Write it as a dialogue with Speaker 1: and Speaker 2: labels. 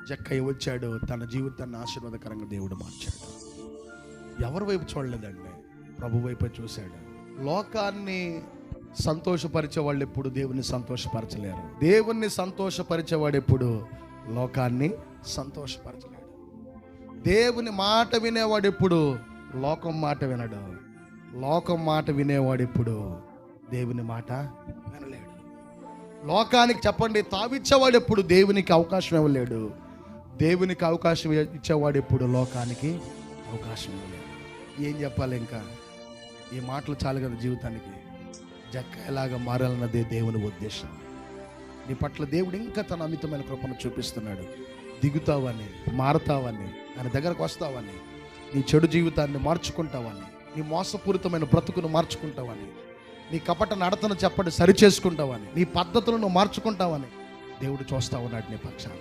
Speaker 1: జక్కయ్య వచ్చాడు, తన జీవితాన్ని ఆశీర్వాదకరంగా దేవుడు మార్చాడు. ఎవరి వైపు చూడలేదండి, ప్రభు వైపు చూశాడు. లోకాన్ని సంతోషపరిచే వాళ్ళు ఎప్పుడు దేవుని సంతోషపరచలేరు. దేవుణ్ణి సంతోషపరిచేవాడు ఎప్పుడు లోకాన్ని సంతోషపరచలేడు. దేవుని మాట వినేవాడు ఎప్పుడు లోకం మాట వినడు. లోకం మాట వినేవాడు ఎప్పుడు దేవుని మాట వినలేడు. లోకానికి చెప్పండి తావిచ్చేవాడు ఎప్పుడు దేవునికి అవకాశం ఇవ్వలేడు. దేవునికి అవకాశం ఇచ్చేవాడు ఎప్పుడు లోకానికి అవకాశం ఇవ్వలేడు. ఏం చెప్పాలి ఇంకా? ఈ మాటలు చాలు కదా జీవితానికి. జక్కయ్యలాగా మారాలన్నదే దేవుని ఉద్దేశం. నీ పట్ల దేవుడు ఇంకా తన అమితమైన కృపను చూపిస్తున్నాడు. దిగుతావని, మారతావని, ఆయన దగ్గరకు వస్తావని, నీ చెడు జీవితాన్ని మార్చుకుంటావని, నీ మోసపూరితమైన బ్రతుకును మార్చుకుంటావని, నీ కపట నడతను చెప్పండి సరి చేసుకుంటావని, నీ పద్ధతులను మార్చుకుంటావని దేవుడు చూస్తా ఉన్నాడు నీ పక్షాన.